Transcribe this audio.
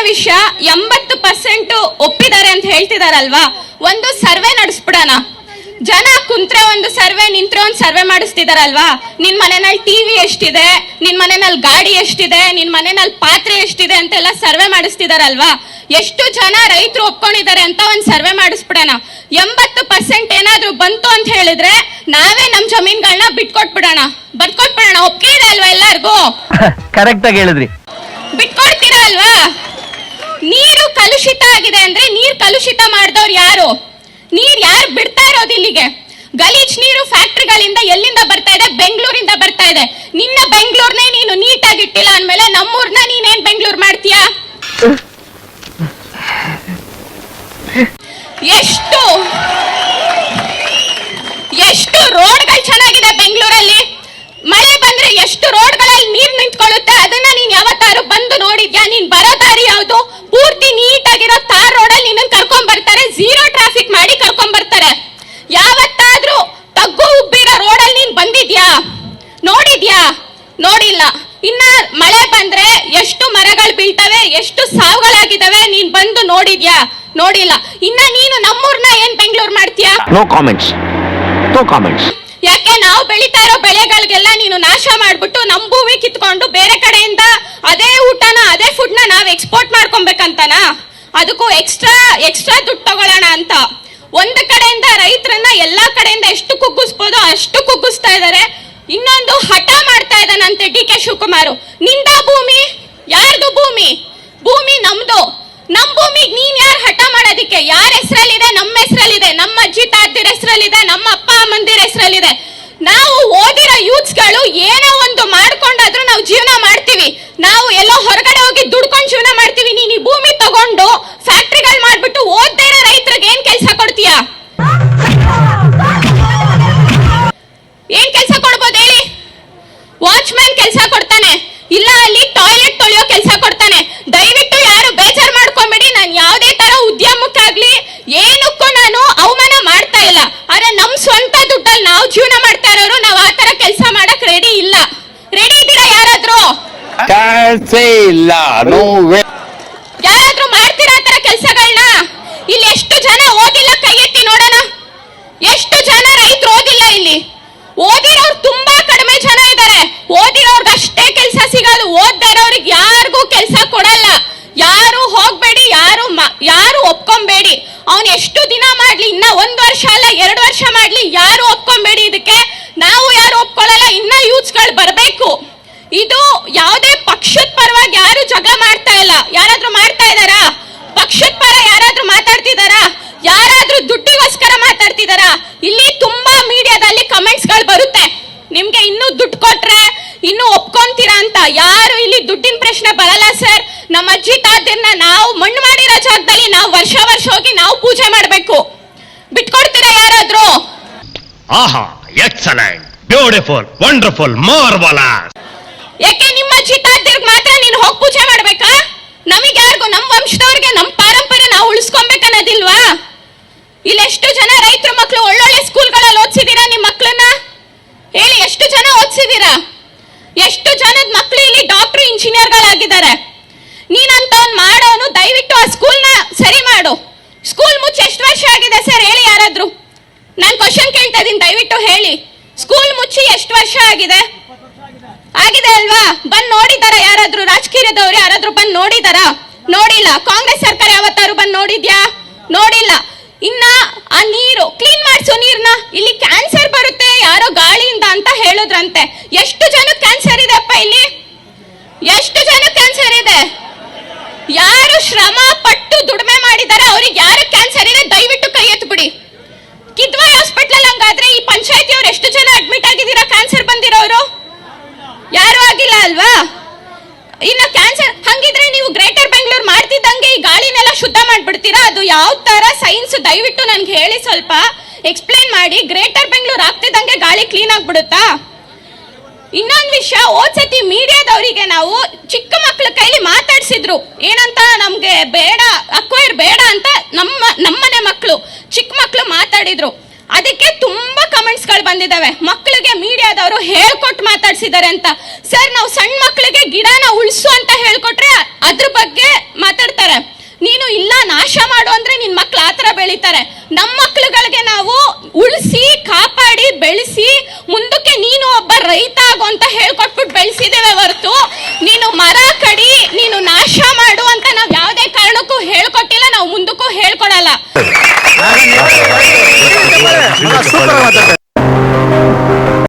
ವಿಷಯ 80% ಒಪ್ಪಿದ್ದಾರೆ ಅಂತ ಹೇಳ್ತಿದಾರಲ್ವಾ, ಒಂದು ಸರ್ವೆ ನಡೆಸ್ಬಿಡೋಣ. ಜನ ಕುಂತ್ರೆ ಒಂದು ಸರ್ವೆ, ನಿಂತ್ರೆ ಒಂದು ಸರ್ವೆ ಮಾಡಿಸ್ತಿದಾರಲ್ವಾ. ನಿನ್ ಮನೆಯಲ್ಲಿ ಟಿವಿ ಎಷ್ಟಿದೆ, ನಿನ್ ಮನೆಯಲ್ಲಿ ಗಾಡಿ ಎಷ್ಟಿದೆ, ನಿನ್ ಮನೆಯಲ್ಲಿ ಪಾತ್ರೆ ಎಷ್ಟಿದೆ ಅಂತೆಲ್ಲ ಸರ್ವೆ ಮಾಡಿಸ್ತಿದಾರಲ್ವಾ. ಎಷ್ಟು ಜನ ರೈತರು ಒಪ್ಕೊಂಡಿದ್ದಾರೆ ಅಂತ ಒಂದು ಸರ್ವೆ ಮಾಡಿಸ್ಬಿಡೋಣ. 80% ಏನಾದ್ರೂ ಬಂತು ಅಂತ ಹೇಳಿದ್ರೆ ನಾವೇ ನಮ್ ಜಮೀನ್ಗಳನ್ನ ಬಿಟ್ಕೊಟ್ಬಿಡೋಣ, ಬರ್ಕೊಟ್ಬಿಡೋಣ. ಒಪ್ಪಿಗೆ ಇದೆ ಅಲ್ವಾ ಎಲ್ಲಾರ್ಗು? ಕರೆಕ್ಟ್ ಆಗಿ ಹೇಳಿದ್ರಿ. ಬಿಟ್ಕೊಡ್ತೀರಾ ಅಲ್ವಾ? ನೀರು ಕಲುಷಿತ ಆಗಿದೆ ಅಂದ್ರೆ ನೀರ್ ಕಲುಷಿತ ಮಾಡಿದವ್ರು ಯಾರು? ನೀರ್ ಯಾರು ಬಿಡ್ತಾ ಇರೋದು ಇಲ್ಲಿಗೆ? ಗಲೀಜ್ ನೀರು ಫ್ಯಾಕ್ಟ್ರಿಗಳಿಂದ ಎಲ್ಲಿಂದ ಬರ್ತಾ ಇದೆ? ಬೆಂಗಳೂರಿಂದ ಬರ್ತಾ ಇದೆ. ನಿನ್ನ ಬೆಂಗಳೂರ್ನೇ ನೀನು ನೀಟಾಗಿ ಇಟ್ಟಿಲ್ಲ ಅಂದ್ಮೇಲೆ ನಮ್ಮೂರ್ನ ನೀನೇನ್ ಬೆಂಗಳೂರು ಮಾಡ್ತೀಯಾ? ಎಷ್ಟು ರೋಡ್ಗಳು ಚೆನ್ನಾಗಿದೆ ಬೆಂಗಳೂರಲ್ಲಿ. ಮಳೆ ಬಂದ್ರೆ ಎಷ್ಟು ರೋಡ್ಗಳಲ್ಲಿ ನೀರ್ ನಿಂತ್ಕೊಳ್ಳುತ್ತೆ. ಅದನ್ನ ನೀನ್ ಯಾವತ್ತಾರು ಬಂದು ನೋಡಿದ್ಯಾ? ನೀನ್ ಬರೋ ದಾರಿ ಯಾವ್ದು? ಪೂರ್ತಿ ನೀಟಾಗಿರೋ ತಾರ್ ರೋಡಲ್ಲಿ ನಿನ್ನನ್ ಕರ್ಕೊಂಡ್ ಬರ್ತಾರೆ, ಝೀರೋ ಟ್ರಾಫಿಕ್ ಮಾಡಿ ಕರ್ಕೊಂಡ್ ಬರ್ತಾರೆ. ಯಾವತ್ತಾದ್ರೂ ತಗ್ಗು ಉಬ್ಬಿರೋ ರೋಡಲ್ಲಿ ನೀನ್ ಬಂದಿದ್ಯಾ? ನೋಡಿದ್ಯಾ? ನೋಡಿಲ್ಲ. ಇನ್ನ ಮಳೆ ಬಂದ್ರೆ ಎಷ್ಟು ಮರಗಳು ಬೀಳ್ತವೆ, ಎಷ್ಟು ಸಾವುಗಳಾಗಿದ್ದಾವೆ, ನೀನ್ ಬಂದು ನೋಡಿದ್ಯಾ? ನೋಡಿಲ್ಲ. ಇನ್ನ ನೀನು ನಮ್ಮೂರ್ನ ಏನ್ ಬೆಂಗಳೂರು ಮಾಡ್ತೀಯಾ? No comments, no comments. ಯಾಕೆ ನಾವು ಬೆಳೀತಾ ಇರೋ ಬೆಳೆಗಳಿಗೆಲ್ಲ ನೀನು ನಾಶ ಮಾಡ್ಬಿಟ್ಟು ನಮ್ ಭೂಮಿ ಕಿತ್ಕೊಂಡು ಬೇರೆ ಕಡೆಯಿಂದ ಅದೇ ಊಟನ, ಅದೇ ಫುಡ್ನ ನಾವ್ ಎಕ್ಸ್ಪೋರ್ಟ್ ಮಾಡ್ಕೊಬೇಕಂತನ? ಅದಕ್ಕೂ ಎಕ್ಸ್ಟ್ರಾ ದುಡ್ಡು ತಗೊಳ್ಳೋಣ ಅಂತ ಒಂದು ಕಡೆಯಿಂದ ರೈತರನ್ನ ಎಲ್ಲಾ ಕಡೆಯಿಂದ ಎಷ್ಟು ಕುಗ್ಗಿಸ್ಬೋದೋ ಅಷ್ಟು ಕುಗ್ಗಿಸ್ತಾ ಇದಾರೆ. ಇನ್ನೊಂದು ಹಠ ಮಾಡ್ತಾ ಇದ್ದಾನಂತೆ ಡಿ.ಕೆ. ಶಿವಕುಮಾರ್. ನಿಂದ ಭೂಮಿ? ಯಾರ್ದು ಭೂಮಿ? ಭೂಮಿ ನಮ್ದು. ನಮ್ ಭೂಮಿಗೆ ನೀನ್ ಯಾರು ಹಠ ಮಾಡೋದಿಕ್ಕೆ? ಯಾರ ಹೆಸರಲ್ಲಿದೆ? ನಮ್ಮ ಹೆಸರಲ್ಲಿದೆ, ನಮ್ಮ ಅಜ್ಜಿ ತಾತಿರ ಹೆಸರಲ್ಲಿದೆ, ನಮ್ಮ ಅಪ್ಪ ಅಮ್ಮಂದಿರ ಹೆಸರಲ್ಲಿದೆ. ನಾವು ಓದಿರೋ ಯೂತ್ಸ್ಗಳು ಏನೋ ಒಂದು ಮಾಡ್ಕೊಂಡಾದ್ರೂ ನಾವು ಜೀವನ ಮಾಡ್ತೀವಿ. ನಾವು ಎಲ್ಲೋ ಹೊರಗಡೆ ಹೋಗಿ ದುಡ್ಕೊಂಡು ಜೀವನ ಮಾಡ್ತೀವಿ. ನೀನ್ ಈ ಭೂಮಿ ತಗೊಂಡು ಫ್ಯಾಕ್ಟ್ರಿಗಳು ಮಾಡ್ಬಿಟ್ಟು ಓದ್ದೇ ಇರೋ ರೈತರಿಗೆ ಏನ್ ಕೆಲಸ ಕೊಡ್ತೀಯಾ? ಏನ್ ಕೆಲಸ ಕೊಡ್ಬೋದು ಹೇಳಿ? ವಾಚ್ಮ್ಯಾನ್ ಕೆಲಸ ಕೊಡ್ತಾನೆ, ಇಲ್ಲ ಅಲ್ಲಿ ಟಾಯ್ಲೆಟ್ ತೊಳೆಯೋ ಕೆಲಸ ಕೊಡ್ತಾನೆ. ದಯವಿಟ್ಟು ಯಾರು ಬೇಜಾರು ಮಾಡ್ಕೊಂಬೇಡಿ. ನಾನು ಯಾವುದೇ ತರ ಉದ್ಯಮಕ್ಕಾಗ್ಲಿ ಏನಕ್ಕೂ ನಾನು ಅವಮಾನ ಮಾಡ್ತಾ ಇಲ್ಲ. ಆದ್ರೆ ನಮ್ ಸ್ವಂತ ದುಡ್ಡಲ್ಲಿ ನಾವು ಜೀವನ ಮಾಡ್ತಾ ಇರೋರು ನಾವು ಆ ತರ ಕೆಲಸ ಮಾಡಕ್ ರೆಡಿ ಇಲ್ಲ. ರೆಡಿ ಇದ್ದೀರಾ ಯಾರಾದ್ರೂ? ಇಲ್ಲ, ನೋ ವೇ. ಯಾರಾದ್ರೂ ಮಾಡ್ತೀರಾ ಆ ತರ ಕೆಲಸಗಳನ್ನ? ಇಲ್ಲಿ ಎಷ್ಟು ಜನ ಓದಿಲ್ಲ? ಕೈ ಎತ್ತಿ ನೋಡೋಣ. ಎಷ್ಟು ಜನ ರೈತರು ಓದಿಲ್ಲ ಇಲ್ಲಿ? ಓದಿರೋರು ತುಂಬಾ ಕಡಿಮೆ ಜನ ಇದ್ದಾರೆ. ಓದಿರೋರ್ಗೆ ಅಷ್ಟೇ ಕೆಲಸ ಸಿಗೋದು, ಓದ್ದೇ ಇರೋರಿಗೆ ಯಾರಿಗೂ ಕೆಲಸ ಕೊಡಲ್ಲ. ಯಾರು ಹೋಗ್ಬೇಡಿ, ಯಾರು ಒಪ್ಕೊಂಬೇಡಿ. ಅವ್ನು ಎಷ್ಟು ದಿನ ಮಾಡ್ಲಿ, ಇನ್ನ 1 ವರ್ಷ ಅಲ್ಲ 2 ವರ್ಷ ಮಾಡ್ಲಿ, ಯಾರು ಒಪ್ಕೊಂಬೇಡಿ. ಇದಕ್ಕೆ ನಾವು ಯಾರು ಒಪ್ಕೊಳ್ಳಲ್ಲ. ಇನ್ನ ಯೂತ್ಸ್ಗಳು ಬರಬೇಕು. ಇದು ಯಾವುದೇ ಪಕ್ಷದ ಪರವಾಗಿ ಯಾರು ಜಗಳ ಮಾಡ್ತಾ ಇಲ್ಲ. ಯಾರಾದ್ರೂ ಮಾಡ್ತಾ ಇದಾರಾ? ಪಕ್ಷದ ಪರ ಯಾರಾದ್ರೂ ಮಾತಾಡ್ತಿದಾರಾ? ಯಾರಾದ್ರೂ ದುಡ್ಡಿಗೋಸ್ಕರ ಮಾತಾಡ್ತಿದಾರಾ? ಇಲ್ಲಿ ತುಂಬಾ ಮೀಡಿಯಾದಲ್ಲಿ ಕಮೆಂಟ್ಸ್ಗಳು ಬರುತ್ತೆ, ನಿಮ್ಗೆ ಇನ್ನೂ ದುಡ್ಡು ಕೊಟ್ರೆ ಇನ್ನು ಒಪ್ಕೊಂತೀರಾ ಅಂತ. ಯಾರು ಇಲ್ಲಿ ದುಡ್ಡಿನ ಪ್ರಶ್ನೆ ಬರಲ್ಲ ಸರ್. ನಮ್ಮ ಅಜ್ಜಿ ತಾತಿರ್ನ ನಾವು ಮಣ್ಣು ಮಾಡಿರೋ ಜಾಗದಲ್ಲಿ ನಾವು ವರ್ಷ ಹೋಗಿ ನಾವು ಪೂಜೆ ಮಾಡ್ಬೇಕು. ಬಿಟ್ಕೊಡ್ತೀರಾ ಯಾರಾದ್ರೂ? ಆಹಾ, ಎಕ್ಸಲೆಂಟ್, ಬ್ಯೂಟಿಫುಲ್, ವಂಡರ್ಫುಲ್, ಮಾರ್ವಲಸ್. ಯಾಕೆ ನಿಮ್ಮ ಅಜ್ಜಿ ತಾತಿರ್ಗೆ ಮಾತ್ರ ನೀನು ಹೋಗಿ ಪೂಜೆ ಮಾಡ್ಬೇಕಾ? ನಮಗೆ ಯಾರಿಗೂ, ನಮ್ಮ ವಂಶದವ್ರಿಗೆ ನಮ್ಮ ಪಾರಂಪರ್ಯ ನಾವು ಉಳಿಸ್ಕೊಬೇಕನ್ನೋದಿಲ್ವಾ? ಇಲ್ಲಿ ಎಷ್ಟು ಜನ ರೈತರ ಮಕ್ಕಳು ಒಳ್ಳೊಳ್ಳೆ ಸ್ಕೂಲ್ಗಳಲ್ಲಿ ಓದಿಸಿದೀರಾ ನಿಮ್ಮ ಮಕ್ಕಳನ್ನ? ಹೇಳಿ, ಎಷ್ಟು ಜನ ಓದಿಸಿದೀರಾ? ಎಷ್ಟು ಜನದ ಮಕ್ಕಳು ಇಲ್ಲಿ ಡಾಕ್ಟರ್ ಇಂಜಿನಿಯರ್ಗಳಾಗಿದ್ದಾರೆ? ನೀನಂತ ಒಂದು ಮಾಡೋನು ದಯವಿಟ್ಟು ಆ ಸ್ಕೂಲ್ನ ಸರಿ ಮಾಡು. ಸ್ಕೂಲ್ ಮುಚ್ಚಿ ಎಷ್ಟು ವರ್ಷ ಆಗಿದೆ ಸರ್ ಹೇಳಿ ಯಾರಾದ್ರೂ? ನಾನು ಕ್ವಶನ್ ಕೇಳ್ತಾ ಇದೀನಿ, ದಯವಿಟ್ಟು ಹೇಳಿ. ಸ್ಕೂಲ್ ಮುಚ್ಚಿ ಎಷ್ಟು ವರ್ಷ ಆಗಿದೆ? ಆಗಿದೆ ಅಲ್ವಾ? ಬಂದ್ ನೋಡಿದಾರ ಯಾರಾದ್ರೂ? ರಾಜಕೀಯದವ್ರು ಯಾರಾದ್ರೂ ಬಂದ್ ನೋಡಿದಾರಾ? ನೋಡಿಲ್ಲ. ಕಾಂಗ್ರೆಸ್ ಸರ್ಕಾರ ಯಾವತ್ತಾರು ಬಂದ್ ನೋಡಿದ್ಯಾ? ನೋಡಿಲ್ಲ. ಇನ್ನ ಆ ನೀರು ಕ್ಲೀನ್ ಮಾಡಿಸೋ ನೀರ್ನ, ಇಲ್ಲಿ ಕ್ಯಾನ್ಸರ್ ಬರುತ್ತೆ ಯಾರೋ ಗಾಳಿಯಿಂದ ಅಂತ ಹೇಳಿದ್ರಂತೆ. ಎಷ್ಟು ಜನಕ್ಕೆ ಕ್ಯಾನ್ಸರ್ ಇದೆ ಅಪ್ಪ ಇಲ್ಲಿ? ಎಷ್ಟು ಜನಕ್ಕೆ ಕ್ಯಾನ್ಸರ್ ಇದೆ? ಯಾರು ಶ್ರಮ ಪಟ್ಟು ದುಡಿಮೆ ಮಾಡಿದ್ದಾರೆ ಅವ್ರಿಗೆ ಯಾರು ಕ್ಯಾನ್ಸರ್ ಇದೆ ದಯವಿಟ್ಟು ಕೈ ಎತ್ಬಿಡಿ. ಕಿದ್ವಾಯಿ ಹಾಸ್ಪಿಟಲ್ ಹಂಗಾದ್ರೆ ಈ ಪಂಚಾಯತಿಯವ್ರು ಎಷ್ಟು ಜನ ಅಡ್ಮಿಟ್ ಆಗಿದ್ದೀರಾ ಕ್ಯಾನ್ಸರ್ ಬಂದಿರೋರು? ಯಾರು ಆಗಿಲ್ಲ ಅಲ್ವಾ? ಇನ್ನು ಕ್ಯಾನ್ಸರ್ ಹಂಗಿದ್ರೆ ನೀವು ಗ್ರೇಟರ್ ಬೆಂಗಳೂರು ಮಾಡ್ತಿದ್ದಂಗೆ ಈ ಗಾಳಿನೆಲ್ಲ ಶುದ್ಧ ಮಾಡ್ಬಿಡ್ತೀರಾ? ಅದು ಯಾವ ತರ ಸೈನ್ಸ್ ದಯವಿಟ್ಟು ನನ್ಗೆ ಹೇಳಿ, ಸ್ವಲ್ಪ ಎಕ್ಸ್ಪ್ಲೈನ್ ಮಾಡಿ. ಗ್ರೇಟರ್ ಬೆಂಗಳೂರು ಆಗ್ತಿದ್ದಂಗೆ ಗಾಳಿ ಕ್ಲೀನ್ ಆಗ್ಬಿಡುತ್ತಾ? ಇನ್ನೊಂದು ವಿಷಯ, ಓದ್ಸತಿ ಮೀಡಿಯಾದವರಿಗೆ ನಾವು ಚಿಕ್ಕ ಮಕ್ಕಳ ಕೈಲಿ ಮಾತಾಡ್ಸಿದ್ರು ಏನಂತ, ನಮ್ಗೆ ಬೇಡ ಅಕ್ವೈರ್ ಬೇಡ ಅಂತ. ನಮ್ಮನೆ ಮಕ್ಕಳು ಚಿಕ್ಕ ಮಕ್ಕಳು ಮಾತಾಡಿದ್ರು. ಅದಕ್ಕೆ ತುಂಬಾ ಕಮೆಂಟ್ಸ್ಗಳು ಬಂದಿದ್ದಾವೆ. ಮಕ್ಕಳಿಗೆ ಮೀಡಿಯಾದವರು ಹೇಳ್ಕೊಟ್ಟು ಮಾತಾಡ್ಸಿದ್ದಾರೆ ಅಂತ. ಸರ್, ನಾವು ಸಣ್ಣ ಮಕ್ಕಳಿಗೆ ಗಿಡನ ಉಳಿಸು ಅಂತ ಹೇಳ್ಕೊಟ್ರೆ ಅದ್ರ ಬಗ್ಗೆ ಮಾತಾಡ್ತಾರೆ. ಬೆಳಿತಾರೆ. ನಮ್ಮ ಮಕ್ಳುಗಳಿಗೆ ನಾವು ಉಳಿಸಿ ಕಾಪಾಡಿ ಬೆಳೆಸಿ ಮುಂದಕ್ಕೆ ನೀನು ಒಬ್ಬ ರೈತ ಆಗು ಅಂತ ಹೇಳ್ಕೊಟ್ಬಿಟ್ಟು ಬೆಳೆಸಿದ್ದೇವೆ ಹೊರತು ನೀನು ಮರ ಕಡಿ, ನೀನು ನಾಶ ಮಾಡು ಅಂತ ನಾವ್ ಯಾವುದೇ ಕಾರಣಕ್ಕೂ ಹೇಳ್ಕೊಟ್ಟಿಲ್ಲ, ನಾವು ಮುಂದಕ್ಕೂ ಹೇಳ್ಕೊಡಲ್ಲ.